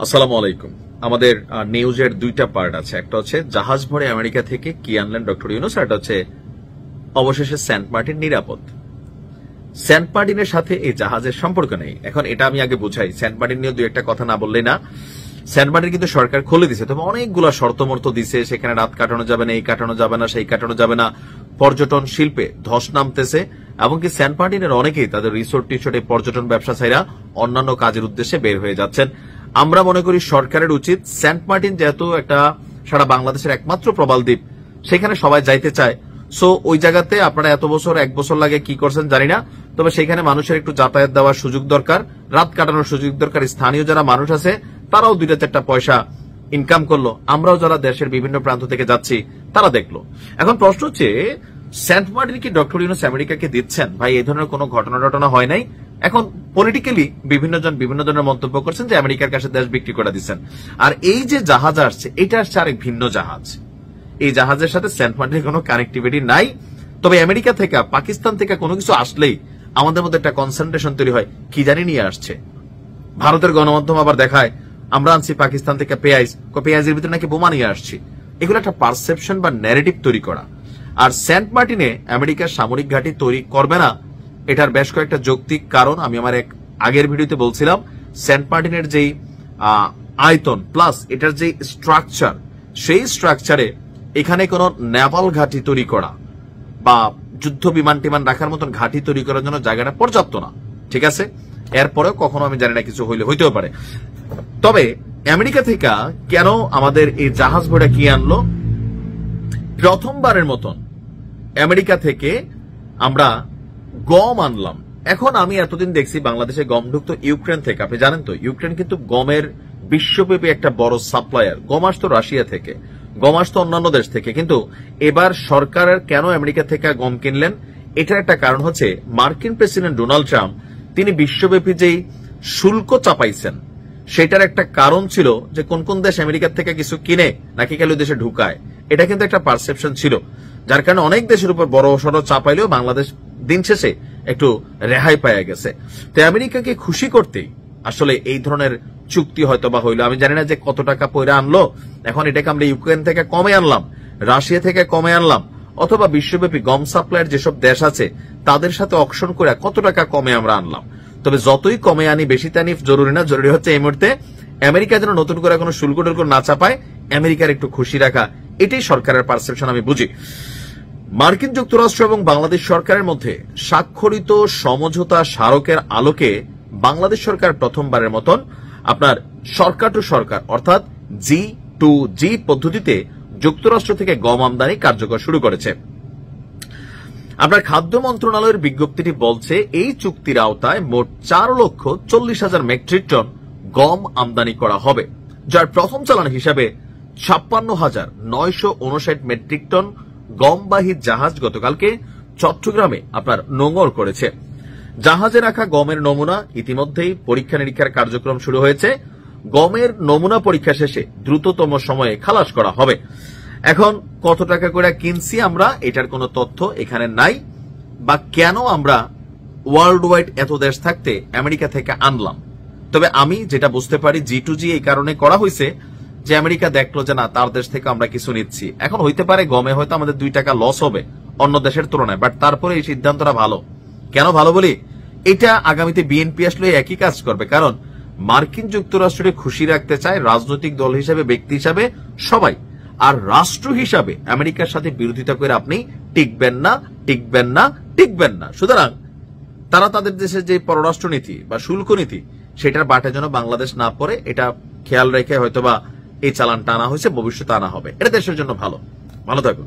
আসসালামু আলাইকুম। আমাদের নিউজের দুইটা পার্ট আছে, একটা হচ্ছে জাহাজ ভরে আমেরিকা থেকে কি আনলেন ডক্টর ইউনূস, আর একটা হচ্ছে অবশেষে সেন্ট মার্টিন নিরাপদ। সেন্ট মার্টিনের সাথে এই জাহাজের সম্পর্ক নেই। এখন এটা আমি আগে বুঝাই, সেন্ট মার্টিন নিয়ে দুই একটা কথা না বললেই না। সেন্ট মার্টিন কিন্তু সরকার খুলে দিছে, তবে অনেকগুলা শর্তমর্ত দিছে, সেখানে রাত কাটানো যাবে না, এই কাটানো যাবে না, সেই কাটানো যাবে না। পর্যটন শিল্পে ধস নামতেছে, এমনকি সেন্ট মার্টিনের অনেকেই তাদের রিসোর্ট টিসোর্টে পর্যটন ব্যবসা ছাইরা অন্যান্য কাজের উদ্দেশ্যে বের হয়ে যাচ্ছেন। আমরা মনে করি সরকারের উচিত, সেন্ট মার্টিন যেহেতু একটা সারা বাংলাদেশের একমাত্র প্রবাল দ্বীপ, সেখানে সবাই যাইতে চায়, সো ওই জায়গাতে আপনারা এত বছর এক বছর লাগে কি করছেন জানি না, তবে সেখানে মানুষের একটু যাতায়াত দেওয়ার সুযোগ দরকার, রাত কাটানোর সুযোগ দরকার। স্থানীয় যারা মানুষ আছে তারাও দুইটা চারটা পয়সা ইনকাম করলো, আমরাও যারা দেশের বিভিন্ন প্রান্ত থেকে যাচ্ছি তারা দেখলো। এখন প্রশ্ন হচ্ছে, সেন্ট মার্টিন কি ডক্টর ইউনূস আমেরিকাকে দিচ্ছেন? ভাই, এই ধরনের কোনো ঘটনা হয় নাই। এখন পলিটিক্যালি বিভিন্ন ধরনের মন্তব্য করছেন যে আমেরিকার কাছে দেশ বিক্রি করে দিচ্ছেন। আর এই যে জাহাজ আসছে, এটা আসছে আরেক ভিন্ন জাহাজ। এই জাহাজের সাথে সেন্ট মার্টিনের কোনো কানেক্টিভিটি নাই। তবে আমেরিকা থেকে, পাকিস্তান থেকে কোনো কিছু আসলেই আমাদের মধ্যে একটা কনসেন্ট্রেশন তৈরি হয়, কি জানি নিয়ে আসছে। ভারতের গণমাধ্যম আবার দেখায় আমরা আনছি পাকিস্তান থেকে পেঁয়াজের ভিতরে নাকি বোমা নিয়ে আসছি। এগুলো একটা পারসেপশন বা ন্যারেটিভ তৈরি করা। আর সেন্ট মার্টিনে আমেরিকার সামরিক ঘাঁটি তৈরি করবে না, এটার বেশ কয়েকটা যৌক্তিক কারণ আমি আমার এক আগের ভিডিওতে বলছিলাম। সেন্ট মার্টিনের যেই আয়তন প্লাস এটার যে স্ট্রাকচার, সেই স্ট্রাকচারে এখানে কোন নেভাল ঘাঁটি তৈরি করা বা যুদ্ধ বিমান টিমান রাখার মতন ঘাঁটি তৈরি করার জন্য জায়গাটা পর্যাপ্ত না। ঠিক আছে, এরপরেও কখনো আমি জানি না, কিছু হইতেও পারে। তবে আমেরিকা থেকে কেন আমাদের এই জাহাজ ভরে কি আনলো? প্রথমবারের মতন আমেরিকা থেকে আমরা গম আনলাম। এখন আমি এতদিন দেখছি বাংলাদেশে গম ঢুকতো ইউক্রেন থেকে। আপনি জানেন তো, ইউক্রেন কিন্তু গমের বিশ্বব্যাপী একটা বড় সাপ্লায়ার। গম আসতো রাশিয়া থেকে, গম আসতো অন্যান্য দেশ থেকে। কিন্তু এবার সরকারের কেন আমেরিকা থেকে গম কিনলেন, এটার একটা কারণ হচ্ছে মার্কিন প্রেসিডেন্ট ডোনাল্ড ট্রাম্প তিনি বিশ্বব্যাপী যেই শুল্ক চাপাইছেন, সেটার একটা কারণ ছিল যে কোন কোন দেশ আমেরিকার থেকে কিছু কিনে নাকি কেন দেশে ঢুকায়। এটা কিন্তু একটা পারসেপশন ছিল, যার কারণে অনেক দেশের উপর বড় সড়ো চাপাইলেও বাংলাদেশ দিন শেষে একটু রেহাই পাওয়া গেছে। তো আমেরিকাকে খুশি করতেই আসলে এই ধরনের চুক্তি হয়তো বা হইলো। আমি জানি না যে কত টাকা পয়রা আনলো। এখন এটাকে আমরা ইউক্রেন থেকে কমে আনলাম, রাশিয়া থেকে কমে আনলাম, অথবা বিশ্বব্যাপী গম সাপ্লাইয়ের যেসব দেশ আছে তাদের সাথে অকশন করে কত টাকা কমে আমরা আনলাম। তবে যতই কমে আনি বেশি তানিফ জরুরি না, জরুরি হচ্ছে এই মুহূর্তে আমেরিকা যেন নতুন করে কোনো শুল্ক টুল্ক না চাপায়, আমেরিকার একটু খুশি রাখা, এটাই সরকারের পারসেপশন আমি বুঝি। মার্কিন যুক্তরাষ্ট্র এবং বাংলাদেশ সরকারের মধ্যে স্বাক্ষরিত সমঝোতা স্মারকের আলোকে বাংলাদেশ সরকার প্রথমবারের মতন আপনার সরকার টু সরকার অর্থাৎ G2G পদ্ধতিতে যুক্তরাষ্ট্র থেকে গম আমদানি কার্যকর শুরু করেছে। আপনার খাদ্য মন্ত্রণালয়ের বিজ্ঞপ্তিটি বলছে এই চুক্তির আওতায় মোট 4,40,000 মেট্রিক টন গম আমদানি করা হবে, যার প্রথম চালান হিসাবে 56,959 মেট্রিক টন গমবাহী জাহাজ গতকালকে চট্টগ্রামে আপনার নোঙর করেছে। জাহাজে রাখা গমের নমুনা ইতিমধ্যেই পরীক্ষা নিরীক্ষার কার্যক্রম শুরু হয়েছে। গমের নমুনা পরীক্ষা শেষে দ্রুততম সময়ে খালাস করা হবে। এখন কত টাকা করে কিনছি আমরা, এটার কোনো তথ্য এখানে নাই, বা কেন আমরা ওয়ার্ল্ড ওয়াইড এত দেশ থাকতে আমেরিকা থেকে আনলাম। তবে আমি যেটা বুঝতে পারি, G2G এই কারণে করা হয়েছে যে আমেরিকা দেখলো যে না, তার দেশ থেকে আমরা কিছু নিচ্ছি। এখন হইতে পারে গমে হয়তো আমাদের 2 টাকা লস হবে অন্য দেশের তুলনায়, বাট তারপরে এই সিদ্ধান্তটা ভালো। কেন ভালো বলি? এটা আগামীতে বিএনপি আসলে একই কাজ করবে, কারণ মার্কিন যুক্তরাষ্ট্রকে খুশি রাখতে চায় রাজনৈতিক দল হিসাবে, ব্যক্তি হিসাবে সবাই। আর রাষ্ট্র হিসাবে আমেরিকার সাথে বিরোধিতা করে আপনি টিকবেন না। সুতরাং তারা তাদের দেশের যে পররাষ্ট্রনীতি বা শুল্ক নীতি, সেটার বাটে যেন বাংলাদেশ না পড়ে, এটা খেয়াল রেখে হয়তোবা এই চালানটা আনা হয়েছে, ভবিষ্যতে আনা হবে। এটা দেশের জন্য ভালো। ভালো থাকুন।